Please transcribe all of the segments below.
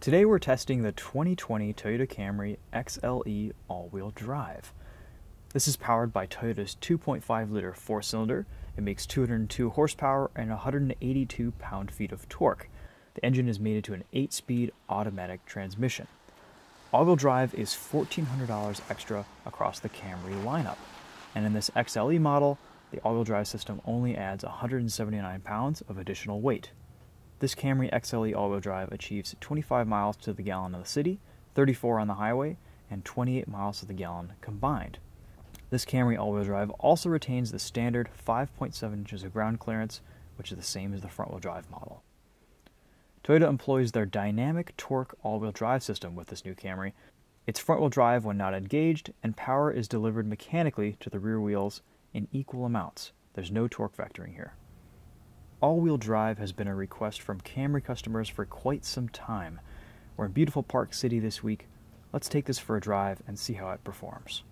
Today we're testing the 2020 Toyota Camry XLE all-wheel drive. This is powered by Toyota's 2.5-liter four-cylinder. It makes 202 horsepower and 182 pound-feet of torque. The engine is mated to an 8-speed automatic transmission. All-wheel drive is $1,400 extra across the Camry lineup. And in this XLE model, the all-wheel drive system only adds 179 pounds of additional weight. This Camry XLE all-wheel drive achieves 25 miles to the gallon in the city, 34 on the highway, and 28 miles to the gallon combined. This Camry all-wheel drive also retains the standard 5.7 inches of ground clearance, which is the same as the front-wheel drive model. Toyota employs their dynamic torque all-wheel drive system with this new Camry. It's front-wheel drive when not engaged, and power is delivered mechanically to the rear wheels in equal amounts. There's no torque vectoring here. All-wheel drive has been a request from Camry customers for quite some time. We're in beautiful Park City this week. Let's take this for a drive and see how it performs.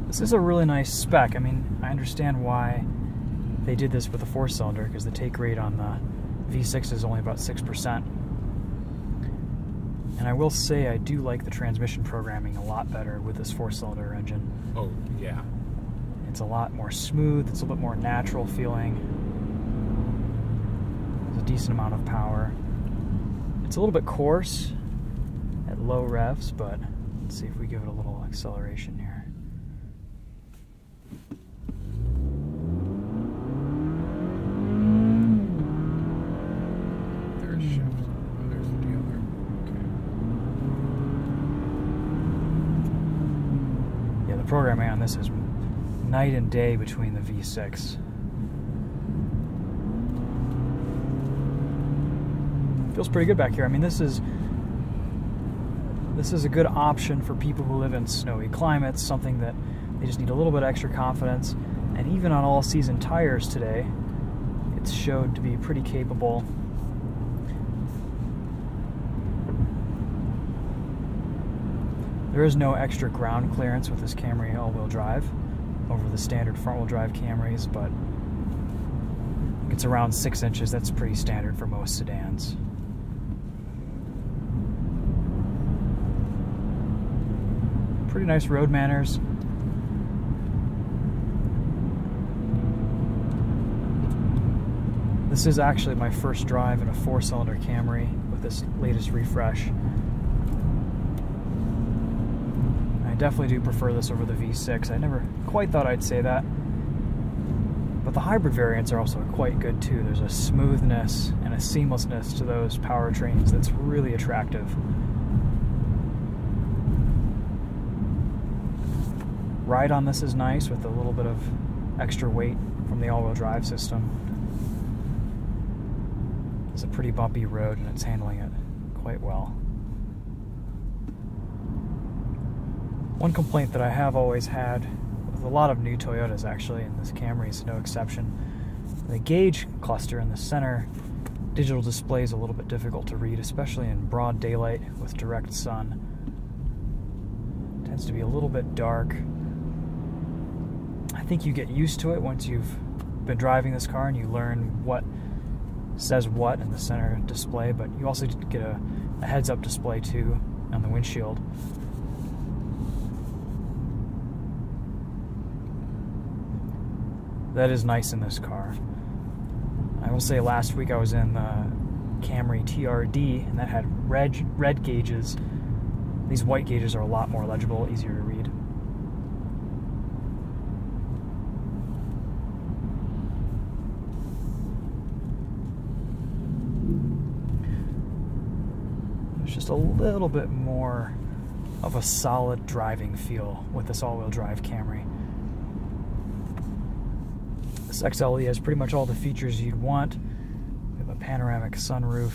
This is a really nice spec. I mean, I understand why they did this with a four-cylinder, because the take rate on the V6 is only about 6%. And I will say I do like the transmission programming a lot better with this four-cylinder engine. Oh, yeah. It's a lot more smooth, it's a little bit more natural feeling. There's a decent amount of power. It's a little bit coarse at low revs, but let's see if we give it a little acceleration here. The programming on this is night and day between the V6. Feels pretty good back here. I mean, this is a good option for people who live in snowy climates, something that they just need a little bit extra confidence. And even on all-season tires today, it's showed to be pretty capable. There is no extra ground clearance with this Camry all-wheel drive over the standard front-wheel drive Camrys, but it's around 6 inches. That's pretty standard for most sedans. Pretty nice road manners. This is actually my first drive in a four-cylinder Camry with this latest refresh. I definitely do prefer this over the V6. I never quite thought I'd say that. But the hybrid variants are also quite good too. There's a smoothness and a seamlessness to those powertrains that's really attractive. Ride on this is nice with a little bit of extra weight from the all-wheel drive system. It's a pretty bumpy road and it's handling it quite well. One complaint that I have always had with with a lot of new Toyotas actually, and this Camry is no exception. The gauge cluster in the center digital display is a little bit difficult to read, especially in broad daylight with direct sun. It tends to be a little bit dark. I think you get used to it once you've been driving this car and you learn what says what in the center display, but you also get a heads-up display too on the windshield. That is nice in this car. I will say last week I was in the Camry TRD and that had red gauges. These white gauges are a lot more legible, easier to read. There's just a little bit more of a solid driving feel with this all-wheel drive Camry. This XLE has pretty much all the features you'd want. We have a panoramic sunroof,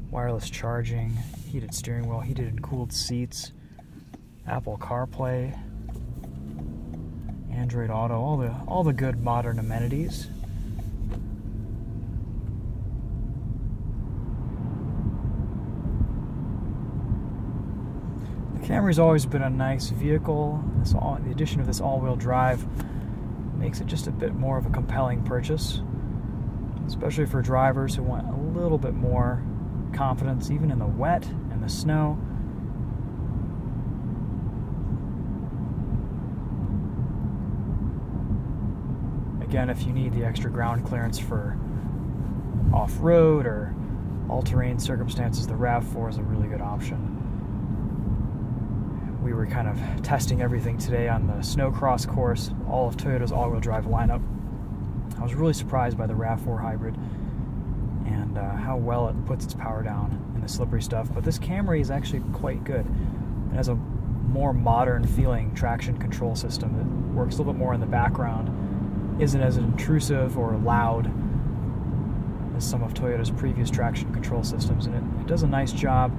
wireless charging, heated steering wheel, heated and cooled seats, Apple CarPlay, Android Auto, all the good modern amenities. The Camry's always been a nice vehicle. The addition of this all-wheel drive makes it just a bit more of a compelling purchase, especially for drivers who want a little bit more confidence, even in the wet and the snow. Again, if you need the extra ground clearance for off-road or all-terrain circumstances, the RAV4 is a really good option. We were kind of testing everything today on the snowcross course, all of Toyota's all-wheel drive lineup. I was really surprised by the RAV4 hybrid and how well it puts its power down in the slippery stuff. But this Camry is actually quite good. It has a more modern feeling traction control system that works a little bit more in the background, isn't as intrusive or loud as some of Toyota's previous traction control systems, and it does a nice job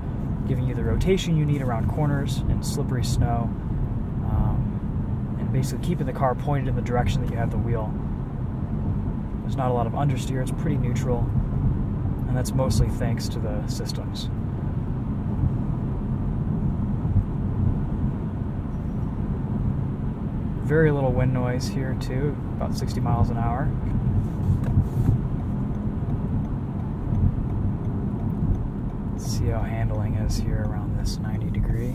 giving you the rotation you need around corners and slippery snow, and basically keeping the car pointed in the direction that you have the wheel. There's not a lot of understeer, it's pretty neutral, and that's mostly thanks to the systems. Very little wind noise here too, about 60 miles an hour. Let's see how handling is here around this 90 degree.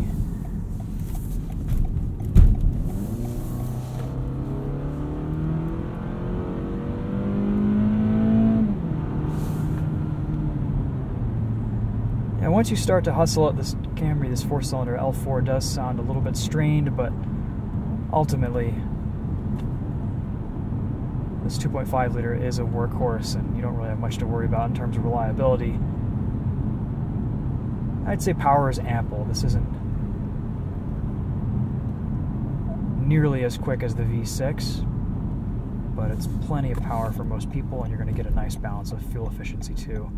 And once you start to hustle at this Camry, this 4-cylinder L4 does sound a little bit strained, but ultimately this 2.5 liter is a workhorse and you don't really have much to worry about in terms of reliability. I'd say power is ample. This isn't nearly as quick as the V6, but it's plenty of power for most people, and you're going to get a nice balance of fuel efficiency too.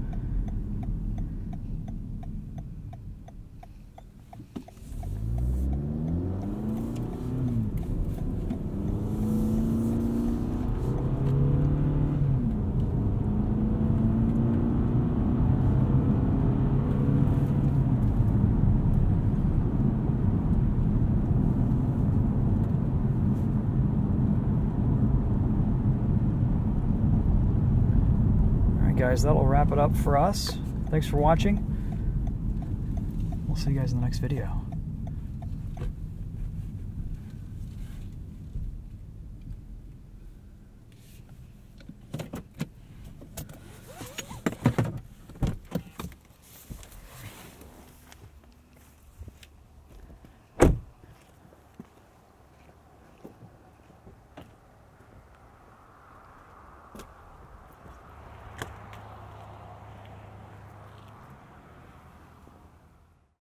Guys, that'll wrap it up for us. Thanks for watching. We'll see you guys in the next video.